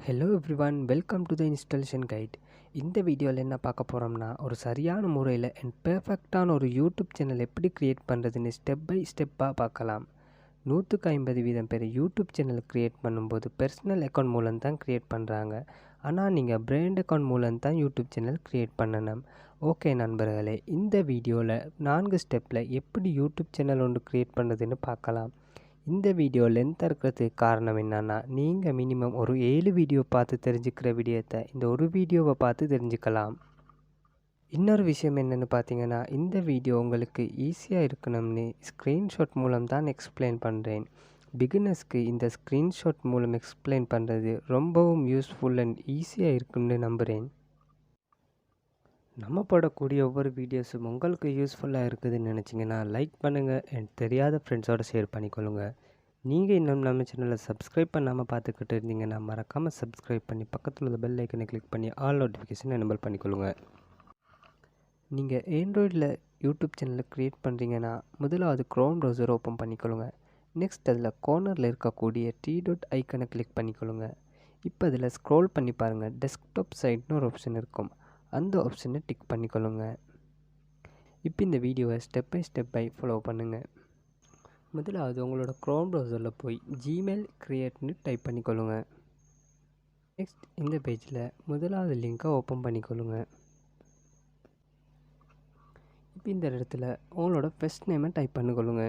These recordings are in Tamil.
Hello everyone, welcome to the installation guide. இந்த வீடியோவில் என்ன பார்க்க போகிறோம்னா ஒரு சரியான முறையில் அண்ட் பெர்ஃபெக்டான ஒரு யூடியூப் சேனல் எப்படி க்ரியேட் பண்ணுறதுன்னு ஸ்டெப் பை ஸ்டெப்பாக பார்க்கலாம். 150% பேர் யூடியூப் சேனல் க்ரியேட் பண்ணும்போது பர்சனல் அக்கௌண்ட் மூலம் தான் க்ரியேட் பண்ணுறாங்க. ஆனால் நீங்கள் பிராண்ட் அக்கௌண்ட் மூலம் தான் யூடியூப் சேனல் க்ரியேட் பண்ணணும். ஓகே நண்பர்களே, இந்த வீடியோவில் 4 ஸ்டெப்பில் எப்படி யூடியூப் சேனல் ஒன்று க்ரியேட் பண்ணுறதுன்னு பார்க்கலாம். இந்த வீடியோ லென்த்தாக இருக்கிறதுக்கு காரணம் என்னன்னா, நீங்கள் மினிமம் ஒரு 7 வீடியோ பார்த்து தெரிஞ்சுக்கிற விடயத்தை இந்த ஒரு வீடியோவை பார்த்து தெரிஞ்சுக்கலாம். இன்னொரு விஷயம் என்னென்னு பார்த்தீங்கன்னா, இந்த வீடியோ உங்களுக்கு ஈஸியாக இருக்கணும்னு ஸ்க்ரீன்ஷாட் மூலம் தான் எக்ஸ்பிளைன் பண்ணுறேன். பிகினர்ஸ்க்கு இந்த ஸ்க்ரீன்ஷாட் மூலம் எக்ஸ்பிளைன் பண்ணுறது ரொம்பவும் யூஸ்ஃபுல் அண்ட் ஈஸியாக இருக்குன்னு நம்புகிறேன். நம்ம போடக்கூடிய ஒவ்வொரு வீடியோஸும் உங்களுக்கு யூஸ்ஃபுல்லாக இருக்குதுன்னு நினச்சிங்கன்னா லைக் பண்ணுங்கள் அண்ட் தெரியாத ஃப்ரெண்ட்ஸோடு ஷேர் பண்ணிக்கொள்ளுங்க. நீங்கள் இன்னும் நம்ம சேனலை சப்ஸ்கிரைப் பண்ணாமல் பார்த்துக்கிட்டு இருந்தீங்கன்னா மறக்காமல் சப்ஸ்கிரைப் பண்ணி பக்கத்தில் உள்ள பெல் ஐக்கனை கிளிக் பண்ணி ஆல் நோட்டிஃபிகேஷன் எனேபிள் பண்ணிக்கொள்ளுங்க. நீங்கள் ஆண்ட்ராய்டில் யூடியூப் சேனலை க்ரியேட் பண்ணுறீங்கன்னா முதலாவது க்ரோம் ப்ரௌசர் ஓப்பன் பண்ணிக்கொள்ளுங்க. நெக்ஸ்ட் அதில் கார்னரில் இருக்கக்கூடிய ஐக்கனை கிளிக் பண்ணிக்கொள்ளுங்க. இப்போ அதில் ஸ்க்ரோல் பண்ணி பாருங்கள், டெஸ்க்டாப் சைட்னு ஒரு ஆப்ஷன் இருக்கும். அந்த ஆப்ஷனை டிக் பண்ணிக்கொள்ளுங்க. இப்போ இந்த வீடியோவை ஸ்டெப் பை ஃபாலோ பண்ணுங்கள். முதலாவது உங்களோட க்ரோம் ப்ரௌசரில் போய் ஜிமெயில் க்ரியேட்னு டைப் பண்ணிக்கொள்ளுங்க. நெக்ஸ்ட் இந்த பேஜில் முதலாவது லிங்கை ஓப்பன் பண்ணிக்கொள்ளுங்க. இப்போ இந்த இடத்துல உங்களோட ஃபர்ஸ்ட் நேமை டைப் பண்ணிக்கொள்ளுங்க.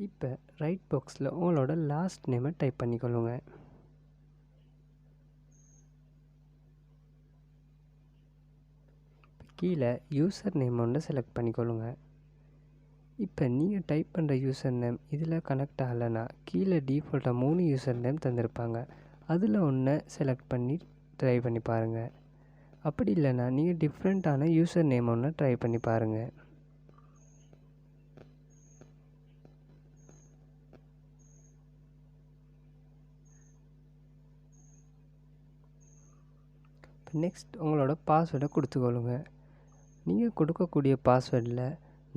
இப்போ ரைட் பாக்ஸில் உங்களோட லாஸ்ட் நேமை டைப் பண்ணிக்கொள்ளுங்க. கீழே யூசர் நேம் ஒன்று செலக்ட் பண்ணிக்கொள்ளுங்க. இப்போ நீங்கள் டைப் பண்ணுற யூசர் நேம் இதில் கனெக்ட் ஆகலைன்னா கீழே டிஃபால்ட்டாக 3 யூசர் நேம் தந்திருப்பாங்க. அதில் ஒன்று செலக்ட் பண்ணி ட்ரை பண்ணி பாருங்கள். அப்படி இல்லைன்னா நீங்கள் டிஃப்ரெண்ட்டான யூசர் நேம் ஒன்று ட்ரை பண்ணி பாருங்கள். நெக்ஸ்ட் உங்களோட பாஸ்வேர்டை கொடுத்துக்கொள்ளுங்க. நீங்கள் கொடுக்கக்கூடிய பாஸ்வேர்டில்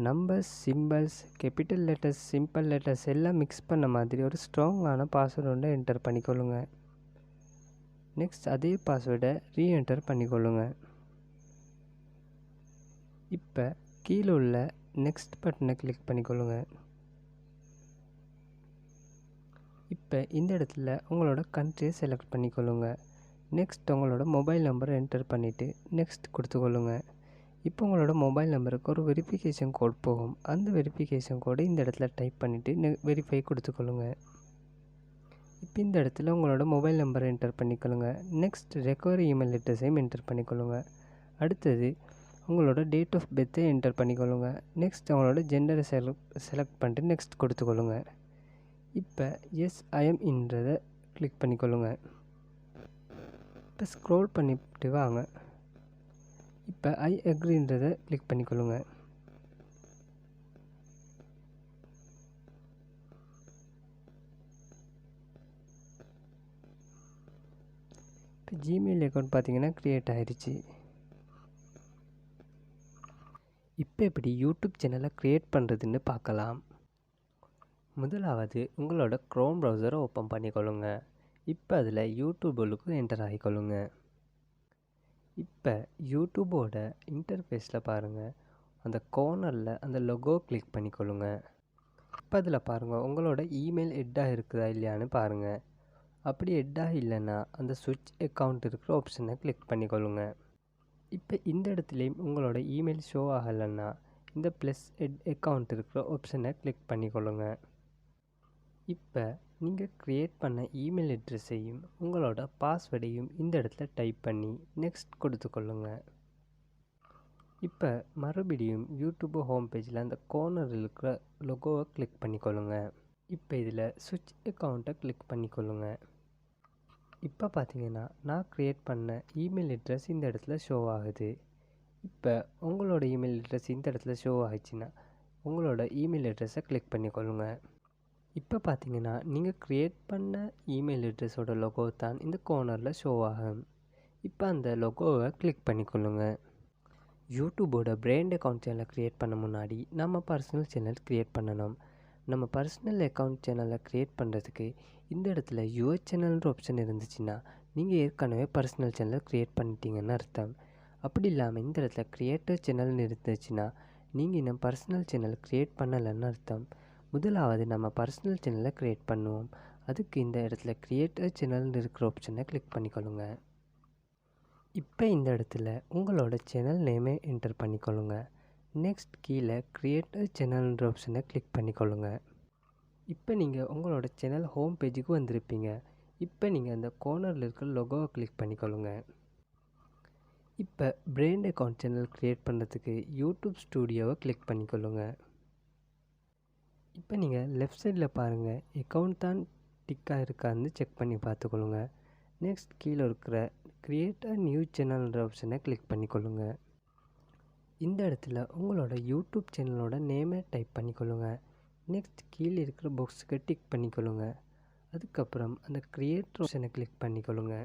numbers, symbols, capital letters, simple letters எல்லாம் மிக்ஸ் பண்ண மாதிரி ஒரு ஸ்ட்ராங்கான பாஸ்வேர்டு ஒன்று என்டர் பண்ணிக்கொள்ளுங்க. நெக்ஸ்ட் அதே பாஸ்வேர்டை ரீஎன்டர் பண்ணிக்கொள்ளுங்க. இப்போ கீழே உள்ள நெக்ஸ்ட் பட்டனை கிளிக் பண்ணிக்கொள்ளுங்க. இப்போ இந்த இடத்துல உங்களோட கண்ட்ரியை செலக்ட் பண்ணிக்கொள்ளுங்க. நெக்ஸ்ட் உங்களோட மொபைல் நம்பரை என்டர் பண்ணிவிட்டு நெக்ஸ்ட் கொடுத்துக்கொள்ளுங்க. இப்போ உங்களோட மொபைல் நம்பருக்கு ஒரு வெரிஃபிகேஷன் கோட் போகும். அந்த வெரிஃபிகேஷன் கோடை இந்த இடத்துல டைப் பண்ணிவிட்டு வெரிஃபை கொடுத்துக்கொள்ளுங்க. இப்போ இந்த இடத்துல உங்களோட மொபைல் நம்பரை என்டர் பண்ணிக்கொள்ளுங்க. நெக்ஸ்ட் ரெக்கவரி இமெயில் அட்ரஸையும் என்டர் பண்ணிக்கொள்ளுங்க. அடுத்தது உங்களோட டேட் ஆஃப் பர்த்தை என்டர் பண்ணிக்கொள்ளுங்க. நெக்ஸ்ட் உங்களோட ஜெண்டரை செலக்ட் பண்ணிட்டு நெக்ஸ்ட் கொடுத்துக்கொள்ளுங்க. இப்போ எஸ் ஐஎம் என்றதை கிளிக் பண்ணிக்கொள்ளுங்க. இப்போ ஸ்க்ரோல் பண்ணிவிட்டு வாங்க. இப்போ ஐ அக்ரின்றதை கிளிக் பண்ணிக்கொள்ளுங்க. இப்போ ஜிமெயில் அக்கௌண்ட் பார்த்தீங்கன்னா க்ரியேட் ஆகிடுச்சு. இப்போ எப்படி யூடியூப் சேனலை க்ரியேட் பண்ணுறதுன்னு பார்க்கலாம். முதலாவது உங்களோட க்ரோம் ப்ரௌசரை ஓப்பன் பண்ணிக்கொள்ளுங்க. இப்போ அதில் யூடியூபுக்கு என்டர் ஆகிக்கொள்ளுங்க. இப்போ யூடியூபோட இன்டர்ஃபேஸில் பாருங்கள், அந்த கார்னரில் அந்த லொகோ கிளிக் பண்ணிக்கொள்ளுங்க. இப்போ அதில் பாருங்கள் உங்களோட இமெயில் ஹெட்டாக இருக்குதா இல்லையான்னு பாருங்கள். அப்படி ஹெட்டாக இல்லைன்னா அந்த ஸ்விட்ச் அக்கௌண்ட் இருக்கிற ஆப்ஷனை கிளிக் பண்ணிக்கொள்ளுங்க. இப்போ இந்த இடத்துலையும் உங்களோட இமெயில் ஷோ ஆகலைன்னா இந்த ப்ளஸ் ஹெட் அக்கௌண்ட் இருக்கிற ஆப்ஷனை கிளிக் பண்ணிக்கொள்ளுங்க. இப்போ நீங்கள் க்ரியேட் பண்ண இமெயில் அட்ரஸையும் உங்களோட பாஸ்வேர்டையும் இந்த இடத்துல டைப் பண்ணி நெக்ஸ்ட் கொடுத்துக்கொள்ளுங்க. இப்போ மறுபடியும் யூடியூப் ஹோம் பேஜில் அந்த கார்னரில் இருக்கிற லொகோவை கிளிக் பண்ணிக்கொள்ளுங்க. இப்போ இதில் ஸ்விட்ச் அக்கௌண்ட்டை கிளிக் பண்ணிக்கொள்ளுங்க. இப்போ பார்த்தீங்கன்னா நான் க்ரியேட் பண்ண இமெயில் அட்ரஸ் இந்த இடத்துல ஷோ ஆகுது. இப்போ உங்களோட இமெயில் அட்ரஸ் இந்த இடத்துல ஷோ ஆகிடுச்சின்னா உங்களோட இமெயில் அட்ரஸை கிளிக் பண்ணிக்கொள்ளுங்க. இப்போ பார்த்தீங்கன்னா நீங்கள் க்ரியேட் பண்ண இமெயில் அட்ரஸோட லொகோ தான் இந்த கார்னரில் ஷோ ஆகும். இப்போ அந்த லொகோவை கிளிக் பண்ணிக்கொள்ளுங்க. யூடியூபோட பிராண்ட் அக்கௌண்ட் சேனலை க்ரியேட் பண்ண முன்னாடி நம்ம பர்சனல் சேனல் க்ரியேட் பண்ணணும். நம்ம பர்சனல் அக்கௌண்ட் சேனலை க்ரியேட் பண்ணுறதுக்கு இந்த இடத்துல யுவர் சேனல்ன்ற ஆப்ஷன் இருந்துச்சுன்னா நீங்கள் ஏற்கனவே பர்சனல் சேனலை க்ரியேட் பண்ணிட்டீங்கன்னு அர்த்தம். அப்படி இல்லாமல் இந்த இடத்துல க்ரியேட்டர் சேனல்னு இருந்துச்சுன்னா நீங்கள் இன்னும் பர்சனல் சேனல் க்ரியேட் பண்ணலைன்னு அர்த்தம். முதலாவது நம்ம பர்சனல் சேனலை க்ரியேட் பண்ணுவோம். அதுக்கு இந்த இடத்துல க்ரியேட்டர் சேனல்னு இருக்கிற ஆப்ஷனை கிளிக் பண்ணிக்கொள்ளுங்க. இப்போ இந்த இடத்துல உங்களோட சேனல் நேமை என்டர் பண்ணிக்கொள்ளுங்க. நெக்ஸ்ட் கீழே க்ரியேட்டர் சேனல்ன்ற ஆப்ஷனை கிளிக் பண்ணிக்கொள்ளுங்க. இப்போ நீங்கள் உங்களோட சேனல் ஹோம் பேஜுக்கு வந்திருப்பீங்க. இப்போ நீங்கள் அந்த கார்னரில் இருக்கிற லோகோவை கிளிக் பண்ணிக்கொள்ளுங்க. இப்போ பிராண்ட் அக்கௌண்ட் சேனல் க்ரியேட் பண்ணுறதுக்கு யூடியூப் ஸ்டூடியோவை கிளிக் பண்ணிக்கொள்ளுங்க. இப்போ நீங்கள் லெஃப்ட் சைடில் பாருங்கள், அக்கௌண்ட் தான் டிக்காக இருக்கான்னு செக் பண்ணி பார்த்துக்கொள்ளுங்க. நெக்ஸ்ட் கீழே இருக்கிற க்ரியேட் அ நியூ சேனல்ன்ற ஆப்ஷனை கிளிக் பண்ணிக்கொள்ளுங்க. இந்த இடத்துல உங்களோட யூடியூப் சேனலோட நேமை டைப் பண்ணிக்கொள்ளுங்க. நெக்ஸ்ட் கீழே இருக்கிற பாக்ஸுக்கு டிக் பண்ணிக்கொள்ளுங்க. அதுக்கப்புறம் அந்த க்ரியேட் ஆப்ஷனை கிளிக் பண்ணிக்கொள்ளுங்க.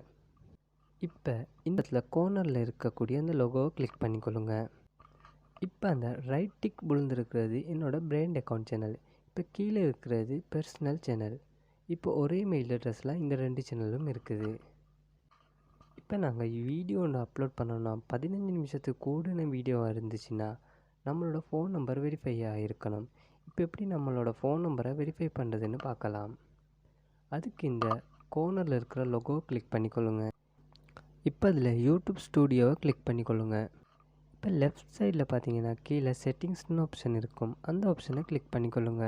இப்போ இந்த இடத்துல கார்னரில் இருக்கக்கூடிய அந்த லோகோவை கிளிக் பண்ணிக்கொள்ளுங்க. இப்போ அந்த ரைட் டிக் விழுந்துருக்கிறது என்னோட பிராண்ட் அக்கௌண்ட் சேனல். இப்போ கீழே இருக்கிறது பர்சனல் சேனல். இப்போ ஒரே மெயில் அட்ரஸில் இந்த 2 சேனலும் இருக்குது. இப்போ நாங்கள் வீடியோ ஒன்று அப்லோட் பண்ணோன்னா 15 நிமிஷத்துக்கு கூடின வீடியோவாக இருந்துச்சுன்னா நம்மளோட ஃபோன் நம்பர் வெரிஃபை ஆகிருக்கணும். இப்போ எப்படி நம்மளோட ஃபோன் நம்பரை வெரிஃபை பண்ணுறதுன்னு பார்க்கலாம். அதுக்கு இந்த கார்னரில் இருக்கிற லோகோவை கிளிக் பண்ணிக்கொள்ளுங்க. இப்போ அதில் யூடியூப் ஸ்டூடியோவை கிளிக் பண்ணிக்கொள்ளுங்க. இப்போ லெஃப்ட் சைடில் பார்த்தீங்கன்னா கீழே செட்டிங்ஸ்னு ஆப்ஷன் இருக்கும். அந்த ஆப்ஷனை கிளிக் பண்ணிக்கொள்ளுங்க.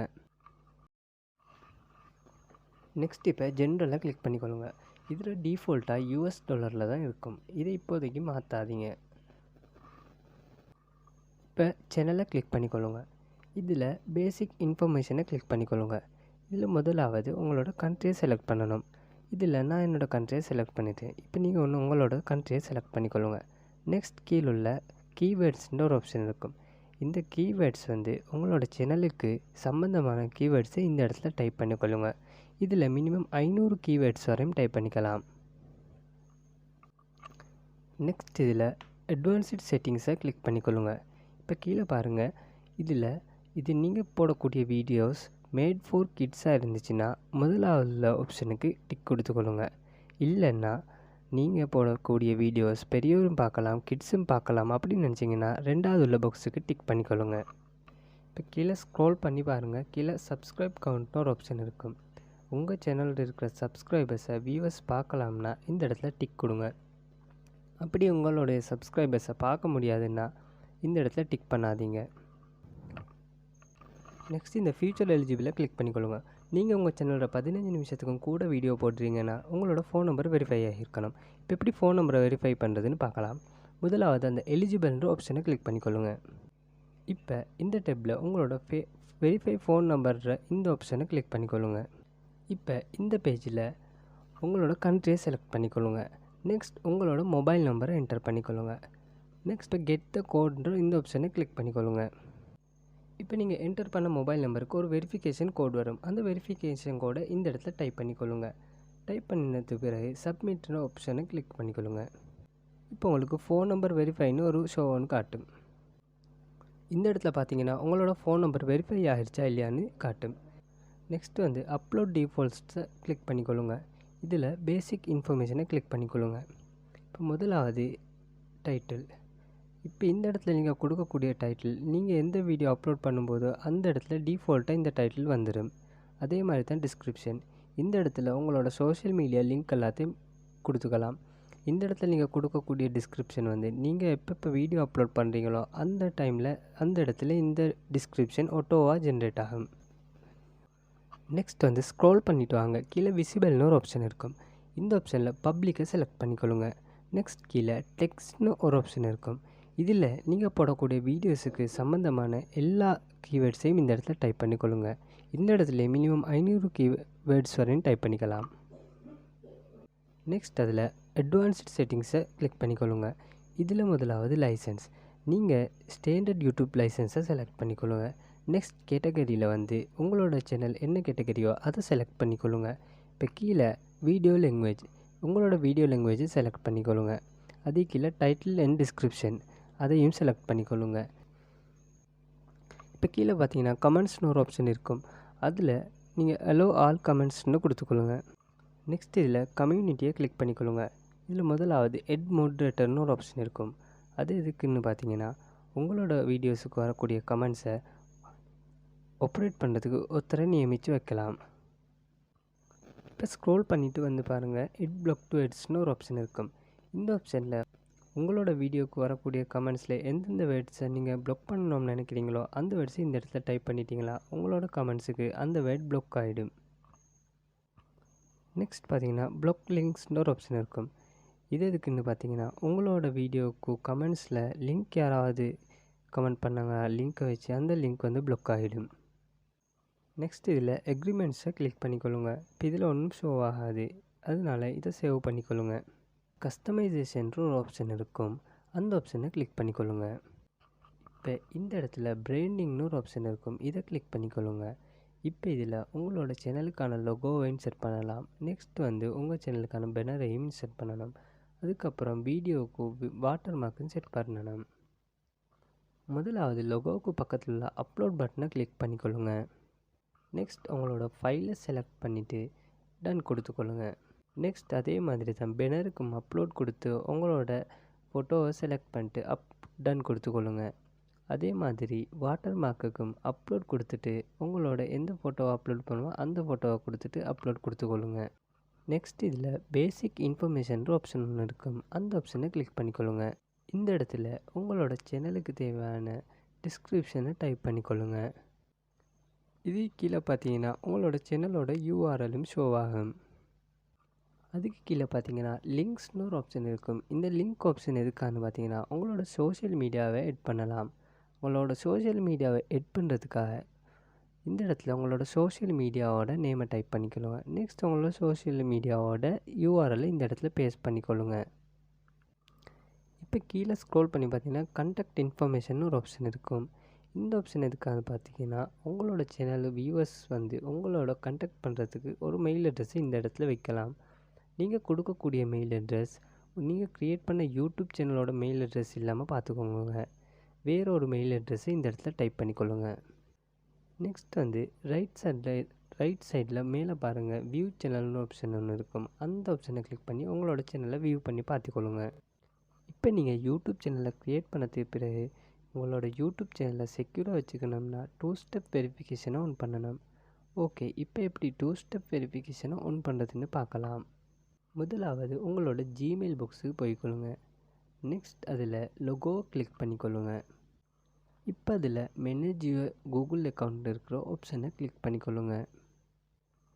நெக்ஸ்ட் இப்போ ஜென்ரலாக கிளிக் பண்ணிக்கொள்ளுங்க. இதில் டிஃபால்ட்டாக யூஎஸ் டாலரில் தான் இருக்கும். இதை இப்போதைக்கு மாற்றாதீங்க. இப்போ சேனலை கிளிக் பண்ணிக்கொள்ளுங்க. இதில் பேசிக் இன்ஃபர்மேஷனை கிளிக் பண்ணிக்கொள்ளுங்க. இதில் முதலாவது உங்களோட கண்ட்ரியை செலக்ட் பண்ணணும். இதில் நான் என்னோடய கண்ட்ரியை செலக்ட் பண்ணிட்டேன். இப்போ நீங்கள் ஒன்று உங்களோட கண்ட்ரியை செலக்ட் பண்ணிக்கொள்ளுங்க. நெக்ஸ்ட் கீழுள்ள கீவேர்ட்ஸ்ன்ற ஒரு ஆப்ஷன் இருக்கும். இந்த கீவேர்ட்ஸ் உங்களோட சேனலுக்கு சம்மந்தமான கீவேர்ட்ஸை இந்த இடத்துல டைப் பண்ணிக்கொள்ளுங்க. இதில் மினிமம் 500 கீவேர்ட்ஸ் வரையும் டைப் பண்ணிக்கலாம். நெக்ஸ்ட் இதில் அட்வான்ஸ்டு செட்டிங்ஸை கிளிக் பண்ணிக்கொள்ளுங்க. இப்போ கீழே பாருங்கள், இது நீங்கள் போடக்கூடிய வீடியோஸ் மேட் ஃபார் கிட்ஸாக இருந்துச்சுன்னா முதலாவது ஆப்ஷனுக்கு டிக் கொடுத்துக்கொள்ளுங்க. இல்லைன்னா நீங்கள் போடக்கூடிய வீடியோஸ் பெரியவரும் பார்க்கலாம், கிட்ஸும் பார்க்கலாம் அப்படின்னு நினச்சிங்கன்னா 2வது உள்ள பாக்ஸுக்கு டிக் பண்ணிக்கொள்ளுங்க. இப்போ கீழே ஸ்க்ரோல் பண்ணி பாருங்கள், கீழே சப்ஸ்கிரைப் கவுண்ட்னு ஒரு ஆப்ஷன் இருக்கும். உங்கள் சேனலில் இருக்கிற சப்ஸ்கிரைபர்ஸை வியூவர்ஸ் பார்க்கலாம்னா இந்த இடத்துல டிக் கொடுங்க. அப்படி உங்களுடைய சப்ஸ்கிரைபர்ஸை பார்க்க முடியாதுன்னா இந்த இடத்துல டிக் பண்ணாதீங்க. நெக்ஸ்ட் இந்த ஃபியூச்சர் எலிஜிபிளை கிளிக் பண்ணிக்கொள்ளுங்க. நீங்கள் உங்கள் சேனலோட 15 நிமிஷத்துக்கும் கூட வீடியோ போடுறீங்கன்னா உங்களோட ஃபோன் நம்பர் வெரிஃபை ஆகியிருக்கணும். இப்போ எப்படி ஃபோன் நம்பரை வெரிஃபை பண்ணுறதுன்னு பார்க்கலாம். முதலாவது அந்த எலிஜிபிள்ன்ற ஆப்ஷனை கிளிக் பண்ணிக்கொள்ளுங்க. இப்போ இந்த டேப்பில் உங்களோட வெரிஃபை ஃபோன் நம்பர்ற இந்த ஆப்ஷனை கிளிக் பண்ணிக்கொள்ளுங்க. இப்போ இந்த பேஜில் உங்களோட கண்ட்ரியை செலக்ட் பண்ணிக்கொள்ளுங்க. நெக்ஸ்ட் உங்களோட மொபைல் நம்பரை என்டர் பண்ணிக்கொள்ளுங்க. நெக்ஸ்ட் கெட் த கோட்ன்ற இந்த ஆப்ஷனை கிளிக் பண்ணிக்கொள்ளுங்க. இப்போ நீங்கள் என்டர் பண்ண மொபைல் நம்பருக்கு ஒரு வெரிஃபிகேஷன் கோட் வரும். அந்த வெரிஃபிகேஷன் கோடை இந்த இடத்துல டைப் பண்ணிக்கொள்ளுங்க. டைப் பண்ணினதுக்கு பிறகு சப்மிட்ன்ற ஆப்ஷனை கிளிக் பண்ணிக்கொள்ளுங்க. இப்போ உங்களுக்கு ஃபோன் நம்பர் வெரிஃபைன்னு ஒரு ஷோன்னு காட்டும். இந்த இடத்துல பார்த்தீங்கன்னா உங்களோட ஃபோன் நம்பர் வெரிஃபை ஆகிடுச்சா இல்லையான்னு காட்டும். நெக்ஸ்ட் அப்லோட் டீஃபால்ட்ஸை கிளிக் பண்ணிக்கொள்ளுங்க. இதில் பேசிக் இன்ஃபர்மேஷனை கிளிக் பண்ணிக்கொள்ளுங்க. இப்போ முதலாவது டைட்டில். இப்போ இந்த இடத்துல நீங்கள் கொடுக்கக்கூடிய டைட்டில் நீங்கள் எந்த வீடியோ அப்லோட் பண்ணும்போதோ அந்த இடத்துல டிஃபால்ட்டாக இந்த டைட்டில் வந்துடும். அதே மாதிரி தான் டிஸ்கிரிப்ஷன். இந்த இடத்துல உங்களோட சோஷியல் மீடியா லிங்க் எல்லாத்தையும் கொடுத்துக்கலாம். இந்த இடத்துல நீங்கள் கொடுக்கக்கூடிய டிஸ்கிரிப்ஷன் நீங்கள் எப்போ வீடியோ அப்லோட் பண்ணுறீங்களோ அந்த டைமில் அந்த இடத்துல இந்த டிஸ்கிரிப்ஷன் ஆட்டோவாக ஜென்ரேட் ஆகும். நெக்ஸ்ட் ஸ்க்ரோல் பண்ணிவிட்டு வாங்க, கீழே விசிபிள்னு ஒரு ஆப்ஷன் இருக்கும். இந்த ஆப்ஷனில் பப்ளிக்கை செலக்ட் பண்ணிக்கொள்ளுங்க. நெக்ஸ்ட் கீழே டெக்ஸ்ட்னு ஒரு ஆப்ஷன் இருக்கும். இதில் நீங்கள் போடக்கூடிய வீடியோஸுக்கு சம்மந்தமான எல்லா கீவேர்ட்ஸையும் இந்த இடத்துல டைப் பண்ணிக்கொள்ளுங்க. இந்த இடத்துல மினிமம் 500 கீவேர்ட்ஸ் வரையும் டைப் பண்ணிக்கலாம். நெக்ஸ்ட் அதில் அட்வான்ஸ்டு செட்டிங்ஸை கிளிக் பண்ணிக்கொள்ளுங்க. இதில் முதலாவது லைசன்ஸ். நீங்கள் ஸ்டாண்டர்ட் யூடியூப் லைசன்ஸை செலக்ட் பண்ணிக்கொள்ளுங்க. நெக்ஸ்ட் கேட்டகரியில் உங்களோட சேனல் என்ன கேட்டகரியோ அதை செலக்ட் பண்ணிக்கொள்ளுங்க. இப்போ கீழே வீடியோ லாங்குவேஜ், உங்களோட வீடியோ லாங்குவேஜை செலக்ட் பண்ணிக்கொள்ளுங்க. அதே கீழே டைட்டில் அண்ட் டிஸ்கிரிப்ஷன் அதையும் செலக்ட் பண்ணிக்கொள்ளுங்க. இப்போ கீழே பார்த்தீங்கன்னா கமெண்ட்ஸ்னு ஒரு ஆப்ஷன் இருக்கும். அதில் நீங்கள் அலோ ஆல் கமெண்ட்ஸ்னு கொடுத்துக்கொள்ளுங்க. நெக்ஸ்ட் இதில் கம்யூனிட்டியை கிளிக் பண்ணிக்கொள்ளுங்க. இதில் முதலாவது ஹெட் மோட்ரேட்டர்னு ஒரு ஆப்ஷன் இருக்கும். அது எதுக்குன்னு பார்த்தீங்கன்னா, உங்களோட வீடியோஸுக்கு வரக்கூடிய கமெண்ட்ஸை ஆப்ரேட் பண்ணுறதுக்கு ஒருத்தரை நியமித்து வைக்கலாம். இப்போ ஸ்க்ரோல் பண்ணிவிட்டு வந்து பாருங்கள், ஹெட் பிளாக் டு ஹெட்ஸ்னு ஒரு ஆப்ஷன் இருக்கும். இந்த ஆப்ஷனில் உங்களோட வீடியோவுக்கு வரக்கூடிய கமெண்ட்ஸில் எந்தெந்த வேர்ட்ஸை நீங்கள் ப்ளாக் பண்ணணும்னு நினைக்கிறீங்களோ அந்த வேர்ட்ஸை இந்த இடத்துல டைப் பண்ணிட்டீங்களா உங்களோட கமெண்ட்ஸுக்கு அந்த வேர்ட் ப்ளாக் ஆகிடும். நெக்ஸ்ட் பார்த்தீங்கன்னா ப்ளாக் லிங்க்ஸ்னு ஒரு ஆப்ஷன் இருக்கும். இது எதுக்குன்னு பார்த்தீங்கன்னா, உங்களோட வீடியோவுக்கு கமெண்ட்ஸில் லிங்க் யாராவது கமெண்ட் பண்ணாங்க லிங்க்கை வச்சு அந்த லிங்க் வந்து ப்ளாக் ஆகிடும். நெக்ஸ்ட் இதில் எக்ரிமெண்ட்ஸை கிளிக் பண்ணிக்கொள்ளுங்க. இப்போ இதில் ஒன்றும் ஷோ ஆகாது, அதனால இதை சேவ் பண்ணிக்கொள்ளுங்க. கஸ்டமைசேஷன் ஒரு ஆப்ஷன் இருக்கும், அந்த ஆப்ஷனை கிளிக் பண்ணிக்கொள்ளுங்க. இப்போ இந்த இடத்துல பிராண்டிங்னு ஒரு ஆப்ஷன் இருக்கும், இதை கிளிக் பண்ணிக்கொள்ளுங்க. இப்போ இதில் உங்களோட சேனலுக்கான லோகோவையும் செட் பண்ணலாம். நெக்ஸ்ட் வந்து உங்கள் சேனலுக்கான பேனரையும் செட் பண்ணணும். அதுக்கப்புறம் வீடியோவுக்கு வாட்டர் மார்க்கும் செட் பண்ணணும். முதலாவது லோகோவுக்கு பக்கத்தில் உள்ள அப்லோட் பட்டனை கிளிக் பண்ணிக்கொள்ளுங்க. நெக்ஸ்ட் உங்களோட ஃபைலை செலக்ட் பண்ணிவிட்டு டன் கொடுத்துக்கொள்ளுங்க. நெக்ஸ்ட் அதே மாதிரி தான் பேனருக்கும் அப்லோட் கொடுத்து உங்களோட ஃபோட்டோவை செலக்ட் பண்ணிட்டு டன் கொடுத்துக்கொள்ளுங்க. அதே மாதிரி வாட்டர் மார்க்குக்கும் அப்லோட் கொடுத்துட்டு உங்களோட எந்த ஃபோட்டோவை அப்லோட் பண்ணுமோ அந்த ஃபோட்டோவை கொடுத்துட்டு அப்லோட் கொடுத்துக்கொள்ளுங்க. நெக்ஸ்ட் இதில் பேசிக் இன்ஃபர்மேஷன் ஆப்ஷன் ஒன்று இருக்கும், அந்த ஆப்ஷனை கிளிக் பண்ணிக்கொள்ளுங்க. இந்த இடத்துல உங்களோட சேனலுக்கு தேவையான டிஸ்கிரிப்ஷனை டைப் பண்ணிக்கொள்ளுங்க. இது கீழே பார்த்தீங்கன்னா உங்களோட சேனலோட யூஆர்எலும் ஷோ ஆகும். அதுக்கு கீழே பார்த்தீங்கன்னா லிங்க்ஸ்னு ஒரு ஆப்ஷன் இருக்கும். இந்த லிங்க் ஆப்ஷன் எதுக்கான்னு பார்த்தீங்கன்னா, உங்களோட சோஷியல் மீடியாவை எட் பண்ணலாம். உங்களோட சோஷியல் மீடியாவை எட் பண்ணுறதுக்காக இந்த இடத்துல உங்களோட சோஷியல் மீடியாவோட நேமை டைப் பண்ணிக்கொள்ளுங்க. நெக்ஸ்ட் உங்களோட சோஷியல் மீடியாவோட யூஆர்எல் இந்த இடத்துல பேஸ்ட் பண்ணிக்கொள்ளுங்க. இப்போ கீழே ஸ்க்ரோல் பண்ணி பார்த்தீங்கன்னா கான்டாக்ட் இன்ஃபர்மேஷன் ஒரு ஆப்ஷன் இருக்கும். இந்த ஆப்ஷன் எதுக்காக பார்த்தீங்கன்னா, உங்களோட சேனல் வியூவர்ஸ் வந்து உங்களோட கான்டாக்ட் பண்ணுறதுக்கு ஒரு மெயில் அட்ரஸை இந்த இடத்துல வைக்கலாம். நீங்கள் கொடுக்கக்கூடிய மெயில் அட்ரஸ் நீங்கள் க்ரியேட் பண்ண யூடியூப் சேனலோட மெயில் அட்ரஸ் இல்லாமல் பார்த்துக்கோங்க. வேறு ஒரு மெயில் அட்ரஸை இந்த இடத்துல டைப் பண்ணிக்கொள்ளுங்க. நெக்ஸ்ட் வந்து ரைட் சைடில் மேலே பாருங்கள் வியூ சேனல்னு ஆப்ஷன் ஒன்று இருக்கும், அந்த ஆப்ஷனை கிளிக் பண்ணி உங்களோட சேனலை வியூ பண்ணி பார்த்துக்கொள்ளுங்க. இப்போ நீங்கள் யூடியூப் சேனலை க்ரியேட் பண்ணதுக்கு பிறகு உங்களோட யூடியூப் சேனலை செக்யூராக வச்சுக்கணும்னா 2 ஸ்டெப் வெரிஃபிகேஷனை ஆன் பண்ணணும். ஓகே, இப்போ எப்படி 2 ஸ்டெப் வெரிஃபிகேஷனை ஆன் பண்ணுறதுன்னு பார்க்கலாம். முதலாவது உங்களோட ஜிமெயில் பாக்ஸுக்கு போய்க்கொள்ளுங்க. நெக்ஸ்ட் அதில் லோகோ கிளிக் பண்ணிக்கொள்ளுங்க. இப்போ அதில் மேனேஜ் யுவர் கூகுள் அக்கௌண்ட் இருக்கிற ஆப்ஷனை கிளிக் பண்ணிக்கொள்ளுங்க.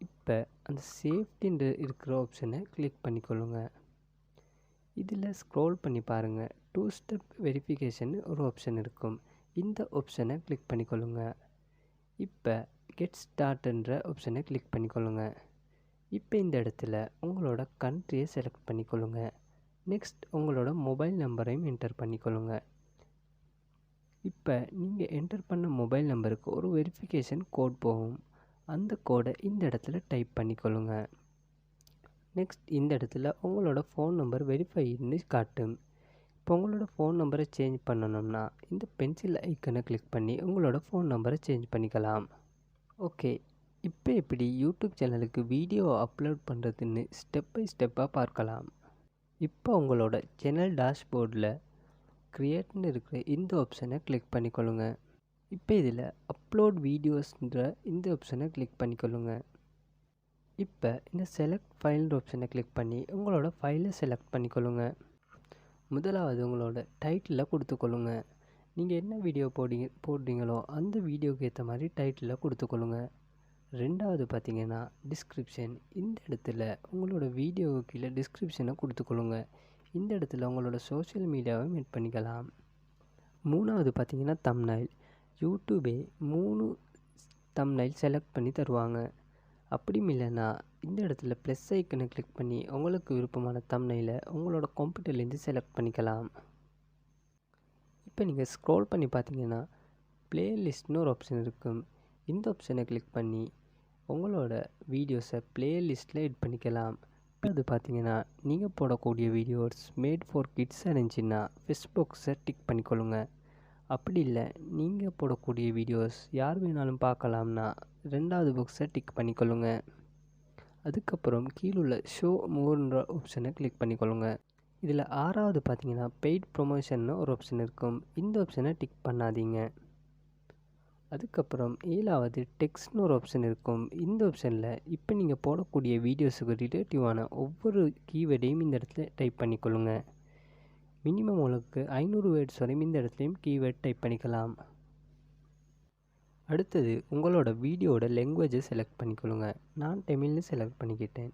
இப்போ அந்த சேஃப்டின்ற இருக்கிற ஆப்ஷனை கிளிக் பண்ணிக்கொள்ளுங்க. இதில் ஸ்க்ரோல் பண்ணி பாருங்கள், 2 ஸ்டெப் வெரிஃபிகேஷன் ஒரு ஆப்ஷன் இருக்கும், இந்த ஆப்ஷனை கிளிக் பண்ணிக்கொள்ளுங்க. இப்போ கெட் ஸ்டார்ட்ன்ற ஆப்ஷனை கிளிக் பண்ணிக்கொள்ளுங்க. இப்போ இந்த இடத்துல உங்களோட கண்ட்ரியை செலக்ட் பண்ணிக்கொள்ளுங்க. நெக்ஸ்ட் உங்களோட மொபைல் நம்பரையும் என்டர் பண்ணிக்கொள்ளுங்க. இப்போ நீங்கள் என்டர் பண்ண மொபைல் நம்பருக்கு ஒரு வெரிஃபிகேஷன் கோட் போகும், அந்த கோடை இந்த இடத்துல டைப் பண்ணிக்கொள்ளுங்க. நெக்ஸ்ட் இந்த இடத்துல உங்களோட ஃபோன் நம்பர் வெரிஃபைன்னு காட்டும். இப்போ உங்களோட ஃபோன் நம்பரை சேஞ்ச் பண்ணணும்னா இந்த பென்சில் ஐக்கனை கிளிக் பண்ணி உங்களோட ஃபோன் நம்பரை சேஞ்ச் பண்ணிக்கலாம். ஓகே, இப்போ எப்படி யூடியூப் சேனலுக்கு வீடியோ அப்லோட் பண்ணுறதுன்னு ஸ்டெப் பை ஸ்டெப்பாக பார்க்கலாம். இப்போ உங்களோட சேனல் டேஷ்போர்டில் க்ரியேட்னு இருக்கிற இந்த ஆப்ஷனை கிளிக் பண்ணிக்கொள்ளுங்க. இப்போ இதில் அப்லோட் வீடியோஸ்ன்ற இந்த ஆப்ஷனை கிளிக் பண்ணிக்கொள்ளுங்க. இப்போ இந்த செலக்ட் ஃபைல்ன்ற ஆப்ஷனை கிளிக் பண்ணி உங்களோட ஃபைலை செலக்ட் பண்ணிக்கொள்ளுங்க. முதலாவது உங்களோட டைட்டிலை கொடுத்துக்கொள்ளுங்க. நீங்கள் என்ன வீடியோ போடுறீங்களோ அந்த வீடியோக்கு ஏற்ற மாதிரி டைட்டிலை கொடுத்துக்கொள்ளுங்க. ரெண்டாவது பார்த்தீங்கன்னா டிஸ்கிரிப்ஷன், இந்த இடத்துல உங்களோட வீடியோவுக்கு கீழே டிஸ்கிரிப்ஷனை கொடுத்துக்கொள்ளுங்க. இந்த இடத்துல உங்களோட சோஷியல் மீடியாவை மேட் பண்ணிக்கலாம். மூணாவது பார்த்தீங்கன்னா தம்ப்நெயில், யூடியூபே 3 தம்ப்நெயில் செலக்ட் பண்ணி தருவாங்க. அப்படியும் இல்லைன்னா இந்த இடத்துல ப்ளஸ் ஐக்கனை கிளிக் பண்ணி உங்களுக்கு விருப்பமான தம்ப்நெயிலை உங்களோட கம்ப்யூட்டர்லேருந்து செலக்ட் பண்ணிக்கலாம். இப்போ நீங்கள் ஸ்க்ரோல் பண்ணி பார்த்தீங்கன்னா பிளேலிஸ்ட்னு ஒரு ஆப்ஷன் இருக்கும், இந்த ஆப்ஷனை கிளிக் பண்ணி உங்களோட வீடியோஸை பிளேலிஸ்ட்டில் எட் பண்ணிக்கலாம். அது பார்த்தீங்கன்னா நீங்கள் போடக்கூடிய வீடியோஸ் மேட் ஃபார் கிட்ஸ் இருந்துச்சுன்னா ஃபேஸ்புக்ஸை டிக் பண்ணிக்கொள்ளுங்க. அப்படி இல்லை நீங்கள் போடக்கூடிய வீடியோஸ் யார் வேணாலும் பார்க்கலாம்னா ரெண்டாவது பாக்ஸை டிக் பண்ணிக்கொள்ளுங்க. அதுக்கப்புறம் கீழுள்ள ஷோ மோர்ன்ற ஆப்ஷனை கிளிக் பண்ணிக்கொள்ளுங்க. இதில் 6வது பார்த்தீங்கன்னா பெய்ட் ப்ரொமோஷன்னு ஒரு ஆப்ஷன் இருக்கும். இந்த ஆப்ஷனை டிக் பண்ணாதீங்க. அதுக்கப்புறம் 7வது டெக்ஸ்ட்னு ஒரு ஆப்ஷன் இருக்கும். இந்த ஆப்ஷனில் இப்போ நீங்கள் போடக்கூடிய வீடியோஸுக்கு ரிலேட்டிவான ஒவ்வொரு கீவேர்டையும் இந்த இடத்துல டைப் பண்ணிக்கொள்ளுங்க. மினிமம் உங்களுக்கு 500 வேர்ட்ஸ் வரையும் இந்த இடத்துலையும் கீவேர்ட் டைப் பண்ணிக்கலாம். அடுத்தது உங்களோட வீடியோட லாங்குவேஜை செலக்ட் பண்ணிக்கொள்ளுங்க. நான் தமிழ்னு செலக்ட் பண்ணிக்கிட்டேன்.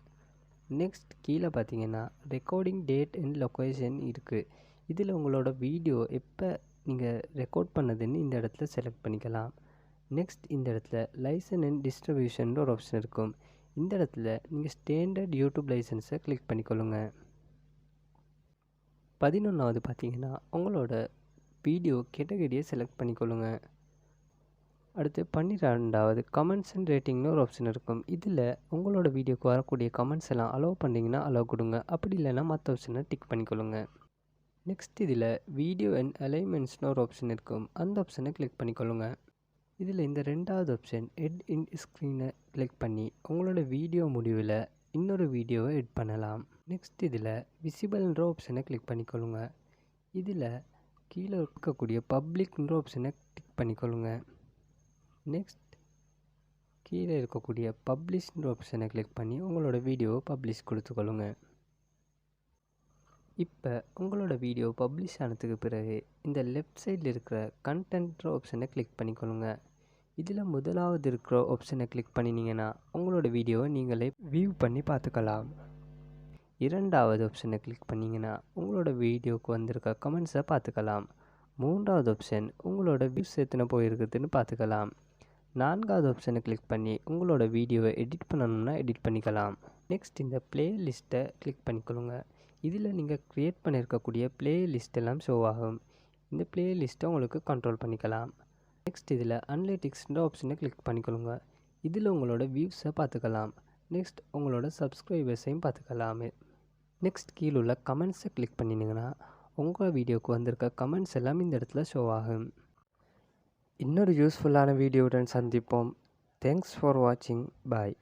நெக்ஸ்ட் கீழே பார்த்தீங்கன்னா ரெக்கார்டிங் டேட் அண்ட் லொக்கேஷன் இருக்குது. இதில் உங்களோட வீடியோ எப்போ நீங்கள் ரெக்கார்ட் பண்ணதுன்னு இந்த இடத்துல செலக்ட் பண்ணிக்கலாம். நெக்ஸ்ட் இந்த இடத்துல லைசன் அண்ட் டிஸ்ட்ரிபியூஷன் ஒரு ஆப்ஷன் இருக்கும். இந்த இடத்துல நீங்கள் ஸ்டாண்டர்ட் யூடியூப் லைசன்ஸை கிளிக் பண்ணிக்கொள்ளுங்க. 11வது பார்த்தீங்கன்னா உங்களோட வீடியோ கேட்டகரியை செலக்ட் பண்ணிக்கொள்ளுங்க. அடுத்து 12வது கமெண்ட்ஸ் அண்ட் ரேட்டிங்னு ஒரு ஆப்ஷன் இருக்கும். இதில் உங்களோட வீடியோக்கு வரக்கூடிய கமெண்ட்ஸ் எல்லாம் அலோவ் பண்ணிங்கன்னா அலோவ் கொடுங்க. அப்படி இல்லைன்னா மற்ற ஆப்ஷனை டிக் பண்ணிக்கொள்ளுங்க. நெக்ஸ்ட் இதில் வீடியோ அண்ட் அலைன்மெண்ட்ஸ்னு ஒரு ஆப்ஷன் இருக்கும். அந்த ஆப்ஷனை கிளிக் பண்ணிக்கொள்ளுங்க. இதில் இந்த 2வது ஆப்ஷன் எட் இன் ஸ்க்ரீனை கிளிக் பண்ணி உங்களோட வீடியோ முடிவில் இன்னொரு வீடியோவை எட் பண்ணலாம். நெக்ஸ்ட் இதில் விசிபிள்ன்ற ஆப்ஷனை கிளிக் பண்ணிக்கொள்ளுங்க. இதில் கீழே இருக்கக்கூடிய பப்ளிக்ன்ற ஆப்ஷனை டிக் பண்ணிக்கொள்ளுங்க. நெக்ஸ்ட் கீழே இருக்கக்கூடிய பப்ளிஷ்ன்ற ஆப்ஷனை கிளிக் பண்ணி உங்களோட வீடியோவை பப்ளிஷ் கொடுத்துக்கொள்ளுங்க. இப்போ உங்களோட வீடியோ பப்ளிஷ் ஆனதுக்கு பிறகு இந்த லெஃப்ட் சைடில் இருக்கிற கண்டென்ட்ன்ற ஆப்ஷனை கிளிக் பண்ணிக்கொள்ளுங்க. இதில் முதலாவது இருக்கிற ஆப்ஷனை கிளிக் பண்ணினீங்கன்னா உங்களோட வீடியோவை நீங்களே வியூ பண்ணி பார்த்துக்கலாம். 2வது ஆப்ஷனை கிளிக் பண்ணிங்கன்னா உங்களோட வீடியோவுக்கு வந்திருக்க கமெண்ட்ஸை பார்த்துக்கலாம். 3வது ஆப்ஷன் உங்களோட வியூஸ் எத்தனை போயிருக்குதுன்னு பார்த்துக்கலாம். 4வது ஆப்ஷனை கிளிக் பண்ணி உங்களோட வீடியோவை எடிட் பண்ணணும்னா எடிட் பண்ணிக்கலாம். நெக்ஸ்ட் இந்த பிளேலிஸ்ட்டை கிளிக் பண்ணிக்கொள்ளுங்க. இதில் நீங்கள் க்ரியேட் பண்ணியிருக்கக்கூடிய பிளேலிஸ்ட் எல்லாம் ஷோ ஆகும். இந்த பிளேலிஸ்ட்டை உங்களுக்கு கண்ட்ரோல் பண்ணிக்கலாம். நெக்ஸ்ட் இதில் அனலிட்டிக்ஸ்ன்ற ஆப்ஷனை கிளிக் பண்ணிக்கொள்ளுங்க. இதில் உங்களோட வியூஸை பார்த்துக்கலாம். நெக்ஸ்ட் உங்களோட சப்ஸ்கிரைபர்ஸையும் பார்த்துக்கலாமே. நெக்ஸ்ட் கீழே உள்ள கமெண்ட்ஸை கிளிக் பண்ணினீங்கன்னா உங்கள் வீடியோவுக்கு வந்திருக்க கமெண்ட்ஸ் எல்லாம் இந்த இடத்துல ஷோ ஆகும். இன்னொரு யூஸ்ஃபுல்லான வீடியோவுடன் சந்திப்போம். தேங்க்ஸ் ஃபார் வாட்சிங். பாய்.